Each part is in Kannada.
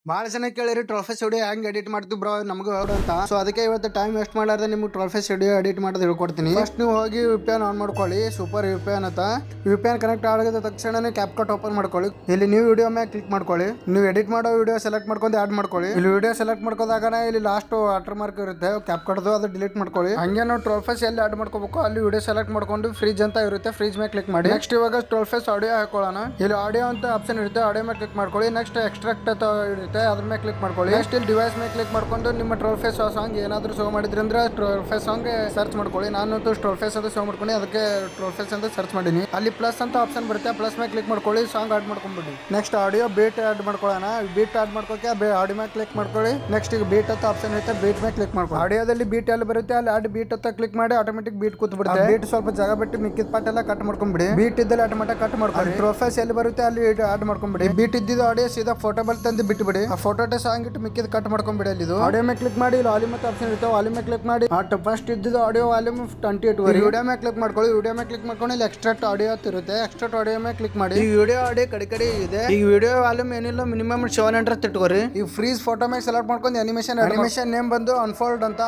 ಭಾಳ ಜನ ಕೇಳಿರಿ ಟ್ರೋಫಿ ಸ್ಟುಡಿಯೋ ಹೆಂಗ್ ಎಡಿಟ್ ಮಾಡ್ತೀವಿ ಬ್ರೋ ನಮಗೂ ಹೇಳು ಅಂತ. ಸೊ ಅದಕ್ಕೆ ಇವತ್ತು ಟೈಮ್ ವೇಸ್ಟ್ ಮಾಡಾರ್ದೆ ನಿಮ್ಗೆ ಟ್ರೋಫಿ ಸ್ಟುಡಿಯೋ ಎಡಿಟ್ ಮಾಡೋದು ಹೇಳ್ಕೊಡ್ತೀನಿ. ಫಸ್ಟ್ ನೀವು ಹೋಗಿ VPN ಆನ್ ಮಾಡ್ಕೊಳ್ಳಿ. ಸೂಪರ್ VPN ಅಂತ VPN ಕನೆಕ್ಟ್ ಆಗಿದ ತಕ್ಷಣ ಕ್ಯಾಪ್ಕಟ್ ಓಪನ್ ಮಾಡ್ಕೊಳ್ಳಿ. ಇಲ್ಲಿ ನೀವು ವಿಡಿಯೋ ಮೇಲೆ ಕ್ಲಿಕ್ ಮಾಡ್ಕೊಳ್ಳಿ. ನೀವು ಎಡಿಟ್ ಮಾಡೋ ವಿಡಿಯೋ ಸೆಲೆಕ್ಟ್ ಮಾಡ್ಕೊಂಡು ಆಡ್ ಮಾಡ್ಕೊಳ್ಳಿ. ಇಲ್ಲಿ ವಿಡಿಯೋ ಸೆಲೆಕ್ಟ್ ಮಾಡ್ಕೋದಾಗ ಇಲ್ಲಿ ಲಾಸ್ಟ್ ವಾಟರ್ ಮಾರ್ಕ್ ಇರುತ್ತೆ ಕ್ಯಾಪ್ಕಟ್ದು, ಅದು ಡಿಲೀಟ್ ಮಾಡ್ಕೊಳ್ಳಿ. ಹಂಗೆ ನಾವು ಟ್ರೋಫೀಸ್ ಎಲ್ಲಿ ಆಡ್ ಮಾಡ್ಕೋಬೇಕು ಅಲ್ಲಿ ವಿಡಿಯೋ ಸೆಲೆಕ್ಟ್ ಮಾಡ್ಕೊಂಡು ಫ್ರೀಜ್ ಅಂತ ಇರುತ್ತೆ, ಫ್ರೀಜ್ ಮೇಲೆ ಕ್ಲಿಕ್ ಮಾಡಿ. ನೆಕ್ಸ್ಟ್ ಇವಾಗ ಟ್ರೋಫೀಸ್ ಆಡಿಯೋ ಹಾಕೊಳ್ಳೋಣ. ಇಲ್ಲಿ ಆಡಿಯೋ ಅಂತ ಆಪ್ಷನ್ ಇರುತ್ತೆ, ಆಡಿಯೋ ಮೇಲೆ ಕ್ಲಿಕ್ ಮಾಡ್ಕೊಳ್ಳಿ. ನೆಕ್ಸ್ಟ್ ಎಕ್ಸ್ಟ್ರಾಕ್ಟ್ ಅಂತ ಇರುತ್ತೆ, ಅದ್ರ ಮೇಲೆ ಕ್ಲಿಕ್ ಮಾಡ್ಕೊಳ್ಳಿ. ನೆಕ್ಸ್ಟ್ ಇಲ್ಲಿ ಡಿವೈಸ್ ಮೇಲೆ ಕ್ಲಿಕ್ ಮಾಡ್ಕೊಂಡು ನಿಮ್ಮ ಟ್ರೋಫೀಸ್ ಸಾಂಗ್ ಏನಾದ್ರು ಶೋ ಮಾಡಿದ್ರಿ ಅಂದ್ರೆ ಟ್ರೋಫೀಸ್ ಸಾಂಗ್ ಸರ್ಚ್ ಮಾಡ್ಕೊಳ್ಳಿ. ನಾನು ಟ್ರೋಫೀಸ್ ಅಂತ ಶೋ ಮಾಡ್ಕೊಂಡು ಅದಕ್ಕೆ ಟ್ರೋಫೀಸ್ ಅಂತ ಸರ್ಚ್ ಮಾಡೀನಿ. ಅಲ್ಲಿ ಪ್ಲಸ್ ಅಂತ ಆಪ್ಷನ್ ಬರುತ್ತೆ, ಪ್ಲಸ್ ಮೇಲೆ ಕ್ಲಿಕ್ ಮಾಡ್ಕೊಳ್ಳಿ, ಸಾಂಗ್ ಆಡ್ ಮಾಡ್ಕೊಂಡ್ಬಿಡಿ. ನೆಕ್ಸ್ಟ್ ಆಡಿಯೋ ಬೀಟ್ ಆಡ್ ಮಾಡ್ಕೊಳ್ಳೋಣ. ಬೀಟ್ ಆಡ್ ಮಾಡ್ಕೋಕೆ ಆಡಿಯೋ ಮೇಲೆ ಕ್ಲಿಕ್ ಮಾಡ್ಕೊಳ್ಳಿ. ನೆಕ್ಸ್ಟ್ ಈಗ ಬೀಟ್ ಅಂತ ಆಪ್ಷನ್ ಇರುತ್ತೆ, ಬೀಟ್ ಮೇಲೆ ಕ್ಲಿಕ್ ಮಾಡ್ಕೊಳ್ಳಿ. ಆಡಿಯೋದಲ್ಲಿ ಬೀಟ್ ಎಲ್ಲಿ ಬರುತ್ತೆ ಅಲ್ಲಿ ಆಡ್ ಬೀಟ್ ಅಂತ ಕ್ಲಿಕ್ ಮಾಡಿ ಆಟೋಮೆಟಿಕ್ ಬೀಟ್ ಕೂತ್ ಬಿಡುತ್ತೆ. ಬೀಟ್ ಸ್ವಲ್ಪ ಜಾಗ ಬಿಟ್ಟು ಮಿಕ್ಕಿದ ಪಾರ್ಟ್ ಎಲ್ಲ ಕಟ್ ಮಾಡ್ಕೊಂಡ್ಬಿಡಿ. ಬೀಟ್ ಇದ್ದಲ್ಲಿ ಆಟೋಮೆಟಿಕ್ ಕಟ್ ಮಾಡ್ಕೊಳ್ಳಿ. ಟ್ರೋಫೀಸ್ ಎಲ್ಲಿ ಬರುತ್ತೆ ಅಲ್ಲಿ ಆಡ್ ಮಾಡ್ಕೊಂಡ್ಬಿಡಿ. ಬೀಟ್ ಇದ್ದಿದ್ದು ಆಡಿಯೋ ಸೀದಾ ಫೋಟೋ ಬಲ್ ತಂದು ಬಿಟ್ಟು ಬಿಡಿ. ಆ ಫೋಟೋ ಸಾಂಗ್ ಇಟ್ಟು ಮಿಕ್ಕಿದ ಕಟ್ ಮಾಡ್ಕೊಂಡ್ಬಿಡಿ. ಅಲ್ಲಿ ಆಡಿಯೋ ಮೇಲೆ ಕ್ಲಿಕ್ ಮಾಡಿ, ಇಲ್ಲಿ ವಾಲ್ಯೂಮ್ ಅಂತ ಆಪ್ಷನ್ ಇರುತ್ತೆ, ವಾಲ್ಯೂಮ್ ಮೇಲೆ ಕ್ಲಿಕ್ ಮಾಡಿ. ಫಸ್ಟ್ ಇದ್ದಿದ್ದು ಆಡಿಯೋ ವಾಲ್ಯೂಮ್ 28 ವಿಡಿಯೋ ಮೇಲೆ ಕ್ಲಿಕ್ ಮಾಡ್ಕೊಳ್ಳಿ. ವಿಡಿಯೋ ಮೇಲೆ ಕ್ಲಿಕ್ ಮಾಡ್ಕೊಂಡು ಇಲ್ಲಿ ಎಕ್ಸ್ಟ್ರಾಕ್ಟ್ ಆಡಿಯೋ ಅಂತ ಇರುತ್ತೆ, ಎಕ್ಸ್ಟ್ರಾಕ್ಟ್ ಆಡಿಯೋ ಮೇಲೆ ಕ್ಲಿಕ್ ಮಾಡಿ. ಈ ವಿಡಿಯೋ ಆಡಿಯೋ ಕಡೆ ಇದೆ. ಈ ವಿಡಿಯೋ ವಾಲ್ಯೂಮ್ ಏನಿಲ್ಲ ಮಿನಿಮಮ್ 700 ಇಟ್ಕೋರಿ. ಈ ಫ್ರೀಸ್ ಫೋಟೋ ಮೇಲೆ ಸೆಲೆಕ್ಟ್ ಮಾಡ್ಕೊಂಡು ಅನಿಮೇಷನ್ ನೇಮ್ ಬಂದು ಅನ್ಫೋಲ್ಡ್ ಅಂತ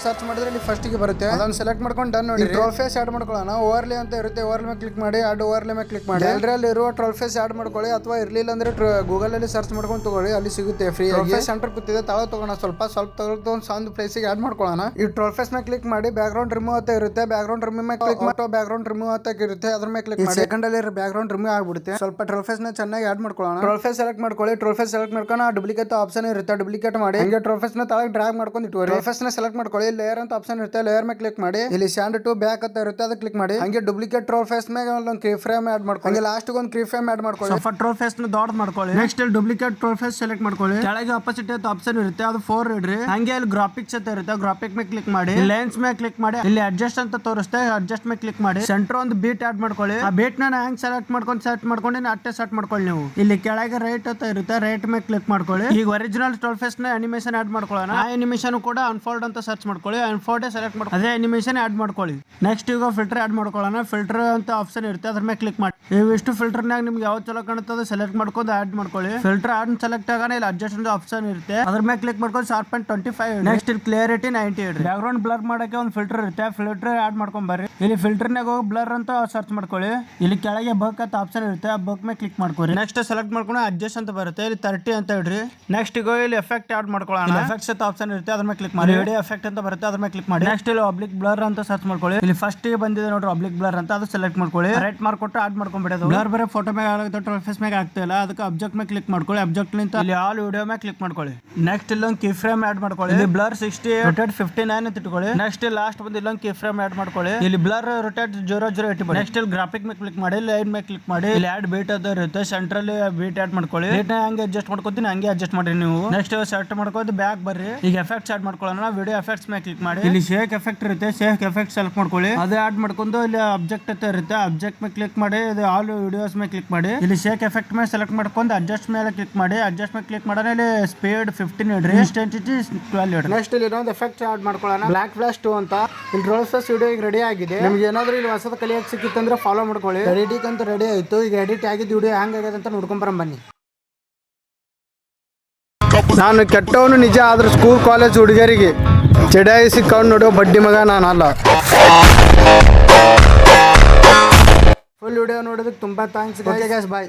ಸರ್ಚ್ ಮಾಡಿದ್ರೆ ಇಲ್ಲಿ ಫಸ್ಟ್ ಗೆ ಬರುತ್ತೆ. ಅದನ್ನ ಸೆಲೆಕ್ಟ್ ಮಾಡ್ಕೊಂಡು ಡನ್ ನೋಡಿ. ಟ್ರೋಫೀಸ್ ಆಡ್ ಮಾಡ್ಕೊಳ್ಳೋಣ. ಓವರ್ಲೇ ಅಂತ ಇರುತ್ತೆ, ಓವರ್ಲೇ ಮೇಲೆ ಕ್ಲಿಕ್ ಮಾಡಿ. ಆಡ್ ಓವರ್ಲೇ ಮೇಲೆ ಕ್ಲಿಕ್ ಮಾಡಿ. ಎಲ್ಲರಲ್ಲಿ ಇರುವ ಟ್ರೋಫೀಸ್ ಆಡ್ ಮಾಡ್ಕೊಳ್ಳಿ, ಅಥವಾ ಇರ್ಲಿಲ್ಲ ಅಂದ್ರೆ ಗೂಗಲ್ ಅಲ್ಲಿ ಸರ್ಚ್ ಮಾಡ್ಕೊಂಡು ತಗೊಳ್ಳಿ, ಅಲ್ಲಿ ಸಿಗುತ್ತೆ ಫ್ರೀ ಆಗಿ. ಸೆಂಟರ್ ಕೂತಿದೆ, ತಳ ತಗೋಣ, ಸ್ವಲ್ಪ ತಗೊಳ್ತು ಒಂದು ಸಣ್ಣ ಪ್ಲೇಸಿಗೆ ಆಡ್ ಮಾಡ್ಕೊಳ್ಳೋಣ. ಈ ಟ್ರೋಫೀಸ್ ಮೇಲೆ ಕ್ಲಿಕ್ ಮಾಡಿ. ಬ್ಯಾಕ್ ಗ್ರೌಂಡ್ ರಿಮೂವ್ ಅಂತ ಇರುತ್ತೆ, ಬ್ಯಾಕ್ ಗ್ರೌಂಡ್ ರಿಮೂವ್ ಮೇಲೆ ಕ್ಲಿಕ್ ಮಾಡಿ. ಬ್ಯಾಕ್ ಗ್ರೌಂಡ್ ರಿಮೂವ್ ಅಂತ ಇರುತ್ತೆ, ಅದ್ರ ಮೇಲೆ ಕ್ಲಿಕ್ ಮಾಡಿ. ಸೆಕೆಂಡ್ ಅಲ್ಲಿ ಬ್ಯಾಕ್ ಗ್ರೌಂಡ್ ರಿಮೂವ್ ಆಗ್ಬಿಡುತ್ತೆ. ಸ್ವಲ್ಪ ಟ್ರೋಫೀಸ್ ನ ಚೆನ್ನಾಗಿ ಆಡ್ ಮಾಡ್ಕೊಳ್ಳೋಣ. ಟ್ರೋಫೀಸ್ ಸೆಲೆಕ್ಟ್ ಮಾಡ್ಕೊಳ್ಳಿ. ಟ್ರೋಫೀಸ್ ಸೆಲೆಕ್ಟ್ ಮಾಡ್ಕೊಂಡು ಡೂಪ್ಲಿಕೇಟ್ ಆಪ್ಷನ್ ಇರುತ್ತೆ, ಡೂಪ್ಲಿಕೇಟ್ ಮಾಡಿ. ಹಂಗೆ ಟ್ರೋಫೀಸ್ ನ ತಳಗೆ ಡ್ರ್ಯಾಗ್ ಮಾಡ್ಕೊಂಡು ಇಟ್ಕೋರಿ. ಟ್ರೋಫೀಸ್ ನ ಸೆಲೆಕ್ಟ್ ಮಾಡ್ಕೊಳ್ಳಿ. ಲೇಯರ್ ಅಂತ ಆಪ್ಷನ್ ಇರುತ್ತೆ, ಲೇಯರ್ ಮೇಲೆ ಕ್ಲಿಕ್ ಮಾಡಿ. ಇಲ್ಲಿ ಸ್ಯಾಂಡ್ ಟು ಬ್ಯಾಕ್ ಅಂತ ಇರುತ್ತೆ, ಅದಕ್ಕೆ ಕ್ಲಿಕ್ ಮಾಡಿ. ಹಂಗೆ ಡೂಪ್ಲಿಕೇಟ್ ಟ್ರೋಫೀಸ್ ಮೇಲೆ ಒಂದು ಕೀ ಫ್ರೇಮ್ ಆಡ್ ಮಾಡ್ಕೊಳ್ಳಿ. ಹಂಗೆ ಲಾಸ್ಟ್ ಒಂದು ಕೀ ಫ್ರೇಮ್ ಆಡ್ ಮಾಡ್ಕೊಳ್ಳಿ. ಸ್ವಲ್ಪ ಟ್ರೋಫೀಸ್ ನ ದೊಡ್ಡ ಮಾಡ್ಕೊಳ್ಳಿ. ನೆಕ್ಸ್ಟ್ ಇಲ್ಲಿ ಡೂಪ್ಲಿಕೇಟ್ ಟ್ರೋಫೀಸ್ ಸೆಲೆಕ್ಟ್ ಮಾಡ್ಕೊಳ್ಳಿ. ಕೆಳಗೆ ಅಪೋಸಿಟ್ ಅಂತ ಆಪ್ಷನ್ ಇರುತ್ತೆ, ಅದು 4 ಇಡ್ರಿ. ಹಂಗೆ ಇಲ್ಲಿ ಗ್ರಾಫಿಕ್ಸ್ ಅಂತ ಇರುತ್ತೆ, ಗ್ರಾಫಿಕ್ ಮೇಲೆ ಕ್ಲಿಕ್ ಮಾಡಿ. ಲೆನ್ಸ್ ಮೇಲೆ ಕ್ಲಿಕ್ ಮಾಡಿ. ಇಲ್ಲಿ ಅಡ್ಜಸ್ಟ್ ಅಂತ ತೋರಿಸುತ್ತೆ, ಅಡ್ಜಸ್ಟ್ ಮೇಲೆ ಕ್ಲಿಕ್ ಮಾಡಿ. ಸೆಂಟರ್ ಒಂದು ಬೀಟ್ ಆಡ್ ಮಾಡ್ಕೊಳ್ಳಿ. ಆ ಬೀಟ್ ನ ಹೆಂಗ್ ಸೆಲೆಕ್ಟ್ ಮಾಡ್ಕೊಂಡು ಅಟ್ಟೆ ಸೆಟ್ ಮಾಡ್ಕೊಳ್ಳಿ. ನೀವು ಇಲ್ಲಿ ಕೆಳಗೆ ರೈಟ್ ಅಂತ ಇರುತ್ತೆ, ರೈಟ್ ಮೇಲೆ ಕ್ಲಿಕ್ ಮಾಡ್ಕೊಳ್ಳಿ. ಈಗ ಒರಿಜಿನಲ್ ಟ್ರೋಫೀಸ್ ನ ಅನಿಮೇಷನ್ ಆಡ್ ಮಾಡ್ಕೊಳ್ಳೋಣ. ಆ ಅನಿಮೇಷನ್ ಕೂಡ ಅನ್ಫೋಲ್ಡ್ ಅಂತ ಸರ್ಚ್ ಮಾಡ್ಕೊಳ್ಳಿ, ಅನ್ಫೋಲ್ಡ್ ಸೆಲೆಕ್ಟ್ ಮಾಡ್ಕೊಳ್ಳಿ, ಅದೇ ಅನಿಮೇಷನ್ ಆಡ್ ಮಾಡ್ಕೊಳ್ಳಿ. ನೆಕ್ಸ್ಟ್ ಈಗ ಫಿಲ್ಟರ್ ಆಡ್ ಮಾಡ್ಕೊಳ್ಳೋಣ. ಫಿಲ್ಟರ್ ಅಂತ ಆಪ್ಷನ್ ಇರುತ್ತೆ, ಅದ್ರ ಮೇಲೆ ಕ್ಲಿಕ್ ಮಾಡಿ. ಇವಿಷ್ಟು ಫಿಲ್ಟರ್ ನಾಗ ನಿಮ್ಗೆ ಯಾವ ಚಲೋ ಕಾಣುತ್ತೆ ಸೆಲೆಕ್ಟ್ ಮಾಡ್ಕೊಂಡು ಆಡ್ ಮಾಡ್ಕೊಳ್ಳಿ. ಫಿಲ್ಟರ್ ಆಡ್ ಸೆಲೆಕ್ಟ್ ಆಗೋಣ. ಇಲ್ಲಿ ಅಡ್ಜಸ್ಟ್ ಅಂತ ಆಪ್ಷನ್ ಇರುತ್ತೆ, ಅದ್ರ ಮೇಲೆ ಕ್ಲಿಕ್ ಮಾಡ್ಕೊಂಡು ಶಾರ್ಪನ್ 25. ನೆಕ್ಸ್ಟ್ ಇಲ್ಲಿ ಕ್ಲಿಯರಿಟಿ 90 ಇಡ್ರಿ. ಬ್ಯಾಕ್ ಗ್ರೌಂಡ್ ಬ್ಲರ್ ಮಾಡಕ್ಕೆ ಒಂದು ಫಿಲ್ಟರ್ ಇರುತ್ತೆ, ಫಿಲ್ಟರ್ ಆಡ್ ಮಾಡ್ಕೊಂಡ್ ಬರ್ರಿ. ಇಲ್ಲಿ ಫಿಲ್ಟರ್ ನಾಗ ಹೋಗಿ ಬ್ಲರ್ ಅಂತ ಸರ್ಚ್ ಮಾಡ್ಕೊಳ್ಳಿ. ಇಲ್ಲಿ ಕೆಳಗೆ ಬಕ್ ಅಂತ ಆಪ್ಷನ್ ಇರುತ್ತೆ, ಆ ಬಕ್ ಮೇಲೆ ಕ್ಲಿಕ್ ಮಾಡ್ಕೊಳ್ಳಿ. ನೆಕ್ಸ್ಟ್ ಸೆಲೆಕ್ಟ್ ಮಾಡ್ಕೊಂಡು ಅಡ್ಜಸ್ಟ್ ಅಂತ ಬರುತ್ತೆ, ಇಲ್ಲಿ 30 ಅಂತ ಇಡ್ರಿ. ನೆಕ್ಸ್ಟ್ ಈಗ ಇಲ್ಲಿ ಎಫೆಕ್ಟ್ ಆಡ್ ಮಾಡ್ಕೊಳ್ಳೋಣ. ಎಫೆಕ್ಟ್ಸ್ ಅಂತ ಆಪ್ಷನ್ ಇರುತ್ತೆ, ಅದ್ರ ಮೇಲೆ ಕ್ಲಿಕ್ ಮಾಡಿ. ವಿಡಿಯೋ ಎಫೆಕ್ಟ್ ಅಂತ ಬರುತ್ತೆ, ಅದ್ರ ಮೇಲೆ ಕ್ಲಿಕ್ ಮಾಡಿ. ನೆಕ್ಸ್ಟ್ ಇಲ್ಲಿ ಆಬ್ಲಿಕ್ ಬ್ಲರ್ ಅಂತ ಸರ್ಚ್ ಮಾಡ್ಕೊಳ್ಳಿ. ಇಲ್ಲಿ ಫಸ್ಟ್ ಬಂದಿದೆ ನೋಡ್ರಿ ಆಬ್ಲಿಕ್ ಬ್ಲರ್ ಅಂತ, ಅದು ಸೆಲೆಕ್ಟ್ ಮಾಡ್ಕೊಳ್ಳಿ. ರೈಟ್ ಮಾರ್ಕ್ ಕೊಟ್ಟು ಆಡ್ ಮಾಡ್ಕೊಂಡ್ಬಿಡೋದು. ಬ್ಲರ್ ಬರೋ ಫೋಟೋ ಮೇಲೆ ಆಗುತ್ತೆ, ಟ್ರೋಫೀಸ್ ಮೇಲೆ ಆಗ್ತಾ ಇಲ್ಲ, ಅದಕ್ಕೆ ಅಬ್ಜೆಕ್ಟ್ ಮೇಲೆ ಕ್ಲಿಕ್ ಮಾಡ್ಕೊಳ್ಳಿ. ಅಬ್ಜೆಕ್ಟ್ ನಿಂತ ಇಲ್ಲಿ ಆಲ್ ವಿಡಿಯೋ ಮೇಲೆ ಕ್ಲಿಕ್ ಮಾಡ್ಕೊಳ್ಳಿ. ನೆಕ್ಸ್ಟ್ ಇಲ್ಲೊಂದು ಕೀ ಫ್ರೇಮ್ ಆಡ್ ಮಾಡ್ಕೊಳ್ಳಿ. ಇಲ್ಲಿ ಬ್ಲರ್ 68 59 ಅಂತ ಇಟ್ಕೊಳ್ಳಿ. ನೆಕ್ಸ್ಟ್ ಲಾಸ್ಟ್ ಬಂದು ಇಲ್ಲೊಂದು ಕೀ ಫ್ರೇಮ್ ಆಡ್ ಮಾಡ್ಕೊಳ್ಳಿ. ಇಲ್ಲಿ ಬ್ಲರ್ ರೊಟೇಟ್ 0080. ನೆಕ್ಸ್ಟ್ ಇಲ್ಲಿ ಗ್ರಾಫಿಕ್ ಮೇಲೆ ಕ್ಲಿಕ್ ಮಾಡಿ, ಲೈನ್ ಮೇಲೆ ಕ್ಲಿಕ್ ಮಾಡಿ. ಇಲ್ಲಿ ಆಡ್ ಬೀಟ್ ಅಂತ ಇರುತ್ತೆ, ಸೆಂಟ್ರಲ್ಲಿ ಬೀಟ್ ಆಡ್ ಮಾಡ್ಕೊಳ್ಳಿ. ಬೀಟ್ ಹಂಗೆ ಅಡ್ಜಸ್ಟ್ ಮಾಡ್ಕೊತೀನಿ, ಹಂಗೆ ಅಡ್ಜಸ್ಟ್ ಮಾಡಿ ನೀವು. ನೆಕ್ಸ್ಟ್ ಸೆಟ್ ಮಾಡ್ಕೊಂಡು ಬ್ಯಾಕ್ ಬರ್ರಿ. ಈಗ ಎಫೆಕ್ಟ್ಸ್ ಆಡ್ ಮಾಡ್ಕೊಳ್ಳೋಣ. ವಿಡಿಯೋ ಎಫೆಕ್ಟ್ಸ್ ಮೇಲೆ ಕ್ಲಿಕ್ ಮಾಡಿ. ಇಲ್ಲಿ ಶೇಕ್ ಎಫೆಕ್ಟ್ ಇರುತ್ತೆ, ಶೇಕ್ ಎಫೆಕ್ಟ್ ಸೆಲೆಕ್ಟ್ ಮಾಡ್ಕೊಳ್ಳಿ. ಅದೇ ಆಡ್ ಮಾಡ್ಕೊಂಡು ಇಲ್ಲಿ ಅಬ್ಜೆಕ್ಟ್ ಅಂತ ಇರುತ್ತೆ, ಅಬ್ಜೆಕ್ಟ್ ಮೇಲೆ ಕ್ಲಿಕ್ ಮಾಡಿ. ಇದು ಆಲ್ ವಿಡಿಯೋಸ್ ಮೇಲೆ ಕ್ಲಿಕ್ ಮಾಡಿ. ಇಲ್ಲಿ ಶೇಕ್ ಎಫೆಕ್ಟ್ ಮೇಲೆ ಸೆಲೆಕ್ಟ್ ಮಾಡ್ಕೊಂಡು ಅಡ್ಜಸ್ಟ್ ಮೇಲೆ ಕ್ಲಿಕ್ ಮಾಡಿ. ಅಡ್ಜಸ್ಟ್ ಮೇಲೆ ಕ್ಲಿಕ್ ಮಾಡೋಣ. ಇಲ್ಲಿ ಸ್ಪೀಡ್ 15 ಇಡ್ರಿ, ಇಂಟೆನ್ಸಿಟಿ 12 ಇಡ್ರಿ. ನೆಕ್ಸ್ಟ್ ಇಲ್ಲಿ ಇನ್ನೊಂದು ಎಫೆಕ್ಟ್ ಆಡ್ ಮಾಡ್ಕೊಳ್ಳೋಣ, ಬ್ಲಾಕ್ ಫ್ಲಾಶ್ 2 ಅಂತ. ಇಲ್ಲಿ ಟ್ರೋಫೀಸ್ ವಿಡಿಯೋ ಈಗ ರೆಡಿ ಆಗಿದೆ. ನಿಮ್ಗೆ ಏನಾದ್ರು ಇಲ್ಲಿ ಹೊಸದ ಕಲಿಯಕ್ಕೆ ಸಿಕ್ಕಿತ್ತಂದ್ರೆ ಫಾಲೋ ಮಾಡ್ಕೊಳ್ಳಿ. ಎಡಿಟಿಂಗ್ ಅಂತ ರೆಡಿ ಆಯ್ತು. ಈಗ ಎಡಿಟ್ ಆಗಿದ್ದು ವಿಡಿಯೋ ಹ್ಯಾಂಗ್ ಆಗಿದೆ ಅಂತ ನೋಡ್ಕೊಂಬರ ಬನ್ನಿ. ನಾನು ಕೆಟ್ಟವನು ನಿಜ, ಆದ್ರೆ ಸ್ಕೂಲ್ ಕಾಲೇಜ್ ಹುಡುಗರಿಗೆ ಚಡಾಯಿಸಿ ಕಣ್ಣು ನೋಡೋ ಬಡ್ಡಿ ಮಗ ನಾನಲ್ಲ. ಫುಲ್ ವಿಡಿಯೋ ನೋಡೋದಕ್ಕೆ ತುಂಬಾ ಥ್ಯಾಂಕ್ಸ್. ಬಾಯ್.